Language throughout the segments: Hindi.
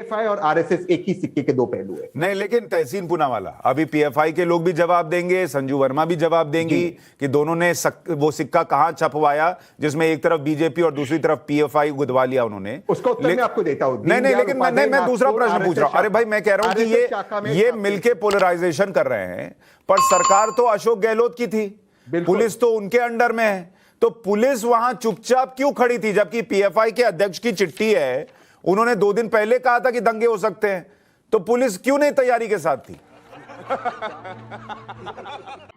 पीएफआई और आरएसएस एक ही सिक्के के दो पहलू है। नहीं, लेकिन तहसीन पूनावाला, अभी पीएफआई के लोग भी जवाब देंगे, संजू वर्मा भी जवाब देंगी कि दोनों ने वो सिक्का कहां छपवाया जिसमें एक तरफ बीजेपी और दूसरी तरफ पीएफआई गुदवा लिया उन्होंने। उसका उत्तर मैं आपको देता हूं। नहीं, लेकिन मैं दूसरा प्रश्न पूछ रहा हूं। अरे भाई, मैं कह रहा हूं कि ये मिलके पोलराइजेशन कर रहे हैं, पर सरकार तो अशोक गहलोत की थी, पुलिस तो उनके अंडर में है, तो पुलिस वहां चुपचाप क्यों खड़ी थी? जबकि पीएफआई के अध्यक्ष की चिट्ठी है, उन्होंने 2 दिन पहले कहा था कि दंगे हो सकते हैं, तो पुलिस क्यों नहीं तैयारी के साथ थी?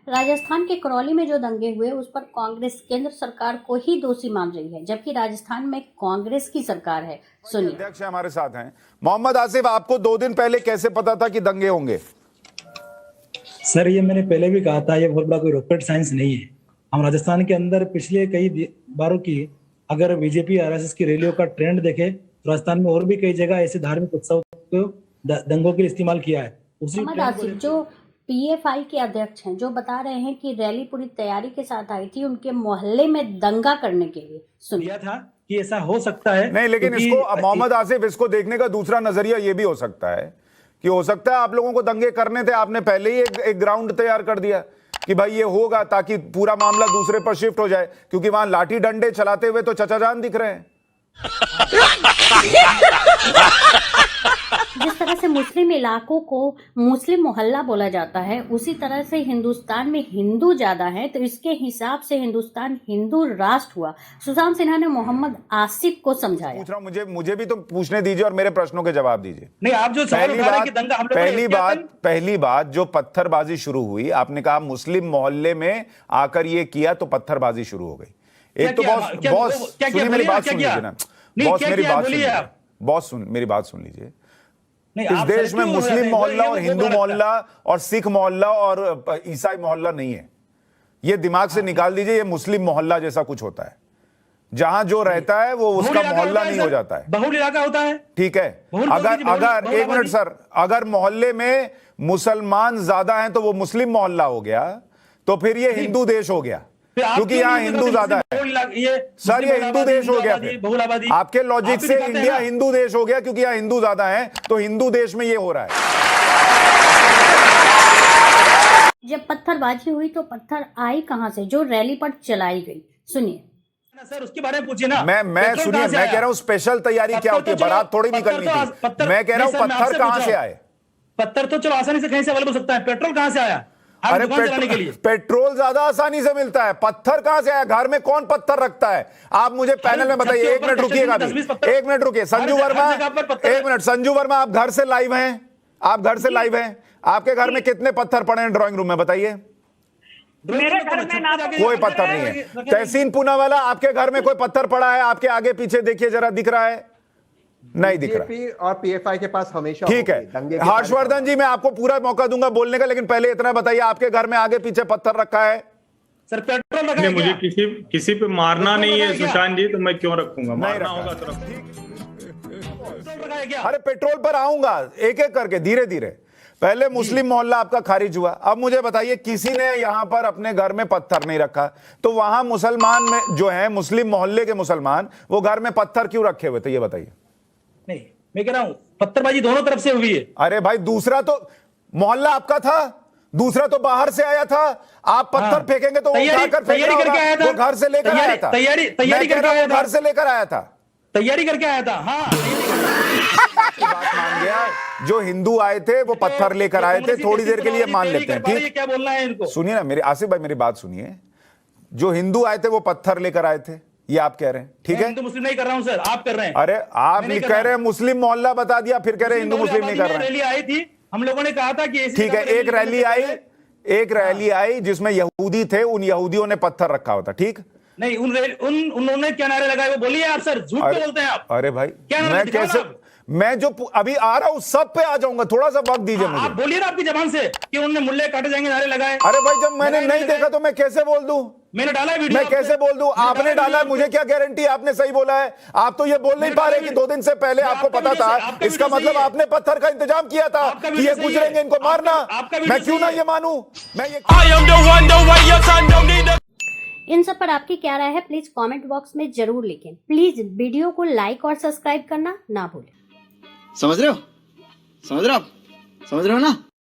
राजस्थान के करौली में जो दंगे हुए उस पर कांग्रेस केंद्र सरकार को ही दोषी मान रही है, जबकि राजस्थान में कांग्रेस की सरकार है। सुनिए, अध्यक्ष हमारे साथ हैं। मोहम्मद आसिफ, आपको 2 दिन पहले कैसे पता था कि दंगे होंगे? सर, ये मैंने पहले भी कहा था, ये बहुत बड़ा कोई रॉकेट साइंस नहीं है। हम राजस्थान के अंदर पिछले कई बारों की अगर बीजेपी आरएसएस की रैलियों का ट्रेंड देखे तो राजस्थान में और भी कई जगह ऐसे धार्मिक उत्सव को दंगों के लिए इस्तेमाल किया है। मोहम्मद आसिफ जो पीएफआई के अध्यक्ष हैं, जो बता रहे हैं कि रैली पूरी तैयारी के साथ आई थी उनके मोहल्ले में दंगा करने के लिए। सुनिए था कि ऐसा हो सकता है। नहीं, लेकिन इसको मोहम्मद आसिफ, इसको देखने का दूसरा नजरिया ये भी हो सकता है कि हो सकता है आप लोगों को दंगे करने थे, आपने पहले ही एक ग्राउंड तैयार कर दिया कि भाई ये होगा, ताकि पूरा मामला दूसरे पर शिफ्ट हो जाए, क्योंकि वहां लाठी डंडे चलाते हुए तो चचा जान दिख रहे हैं। जिस तरह से मुस्लिम इलाकों को मुस्लिम मोहल्ला बोला जाता है, उसी तरह से हिंदुस्तान में हिंदू ज्यादा है, तो इसके हिसाब से हिंदुस्तान हिंदू राष्ट्र हुआ। सुशांत सिन्हा ने मोहम्मद आसिफ को समझाया। पूछ रहा हूं, मुझे भी तो पूछने दीजिए और मेरे प्रश्नों के जवाब दीजिए। नहीं, आप जो पहली बात जो पत्थरबाजी शुरू हुई, आपने कहा मुस्लिम मोहल्ले में आकर ये किया तो पत्थरबाजी शुरू हो गई। एक तो बॉस सुनिए, मेरी बात सुन लीजिए ना, बॉस मेरी बात सुनिए, बॉस मेरी बात सुन लीजिए। इस देश में मुस्लिम मोहल्ला और हिंदू मोहल्ला और सिख मोहल्ला और ईसाई मोहल्ला नहीं है, ये दिमाग से निकाल दीजिए। ये मुस्लिम मोहल्ला जैसा कुछ होता है, जहां जो रहता है वो उसका मोहल्ला नहीं हो जाता है, बहुल इलाका होता है। ठीक है, अगर एक मिनट सर, अगर मोहल्ले में मुसलमान ज्यादा हैं तो वो मुस्लिम मोहल्ला हो गया, तो फिर ये हिंदू देश हो गया, क्योंकि यहाँ हिंदू ज्यादा है। सर, ये हिंदू देश हो गया, आपके लॉजिक से इंडिया हिंदू देश हो गया, क्योंकि यहाँ हिंदू ज्यादा है, तो हिंदू देश में ये हो रहा है। जब पत्थरबाजी हुई तो पत्थर आई कहां से, जो रैली पर चलाई गई? सुनिए सर, उसके बारे में पूछिए ना। मैं सुनिए, मैं कह रहा हूं स्पेशल तैयारी क्या होती है, बारात थोड़ी निकलनी थी। मैं कह रहा हूं पत्थर कहां से आए? पत्थर तो चलो आसानी से कहीं से अवेलेबल हो सकता है, पेट्रोल कहां से आया? अरे पेट्रोल ज्यादा आसानी से मिलता है, पत्थर कहां से आया? घर में कौन पत्थर रखता है? आप मुझे पैनल में बताइए। 1 मिनट रुकिएगा, 1 मिनट रुकिए। संजू वर्मा, 1 मिनट। संजू वर्मा, आप घर से लाइव हैं, आप घर से लाइव हैं, आपके घर में कितने पत्थर पड़े हैं ड्राइंग रूम में, बताइए? मेरे घर में कोई पत्थर नहीं है। तहसीन पूनावाला, आपके घर में कोई पत्थर पड़ा है? आपके आगे पीछे देखिए जरा, दिख रहा है? नहीं दिख रहा। और पीएफआई के पास हमेशा ठीक है। हर्षवर्धन जी, मैं आपको पूरा मौका दूंगा बोलने का, लेकिन पहले इतना बताइए, आपके घर में आगे पीछे पत्थर रखा है? सर, पेट्रोल रखा है। मुझे किसी पे मारना नहीं है सुशांत जी, तो मैं क्यों रखूंगा? मारना होगा तो अरे पेट्रोल पर आऊंगा एक एक करके, धीरे धीरे। पहले मुस्लिम मोहल्ला आपका खारिज हुआ, अब मुझे बताइए, किसी ने यहां पर अपने घर में पत्थर नहीं रखा, तो वहां मुसलमान में जो है, मुस्लिम मोहल्ले के मुसलमान, वो घर में पत्थर क्यों रखे हुए थे, ये बताइए? नहीं, मैं कह रहा हूं पत्थरबाजी दोनों तरफ से हुई है। अरे भाई, दूसरा तो मोहल्ला आपका था, दूसरा तो बाहर से आया था। आप पत्थर फेंकेंगे तो तैयारी करके आया था, वो घर से लेकर आया था। तैयारी करके आया था, घर से लेकर आया था, तैयारी करके आया था। हाँ, बात मान गया। जो हिंदू आए थे वो पत्थर लेकर आए थे, थोड़ी देर के लिए मान लेते हैं, ठीक? क्या बोलना है इनको? सुनिए ना मेरे आसिफ भाई, मेरी बात सुनिए। जो हिंदू आए थे वो पत्थर लेकर आए थे, ये आप कह रहे हैं, ठीक है? हिंदू मुस्लिम नहीं कर रहा हूं सर, आप कर रहे हैं। अरे आप कह रहे हैं मुस्लिम मोहल्ला बता दिया, फिर कह रहे हैं हिंदू मुस्लिम नहीं कर रहे हैं। रैली आई थी, हम लोगों ने कहा था कि ठीक है, एक रैली आई जिसमें यहूदी थे, उन यहूदियों ने पत्थर रखा होता, ठीक? नहीं, उन्होंने क्या नारे लगाए वो बोलिए आप सर, झूठ क्यों बोलते हैं आप? अरे भाई, मैं कैसे, मैं जो अभी आ रहा हूं सब पे आ जाऊंगा, थोड़ा सा वक्त दीजिए मुझे। आप बोलिए ना आपकी जबान से कि उन्होंने मुल्ले काटे जाएंगे नारे लगाए। अरे भाई, जब मैंने नहीं देखा तो मैं कैसे बोल दूं? मैंने डाला है वीडियो, मैं कैसे बोल दूं? आपने डाला, मुझे क्या गारंटी आपने सही बोला है? आप तो ये बोल नहीं पा रहे कि 2 दिन से पहले आपको पता था, इसका मतलब आपने पत्थर का इंतजाम किया था कि ये गुजरेंगे, इनको मारना। मैं क्यों ना ये मानूं? मैं ये इन सब पर आपकी क्या राय है, प्लीज कमेंट बॉक्स में जरूर लिखें। प्लीज वीडियो को लाइक और सब्सक्राइब करना ना भूलें। समझ रहे हो? समझ रहे हो आप? समझ रहे हो ना?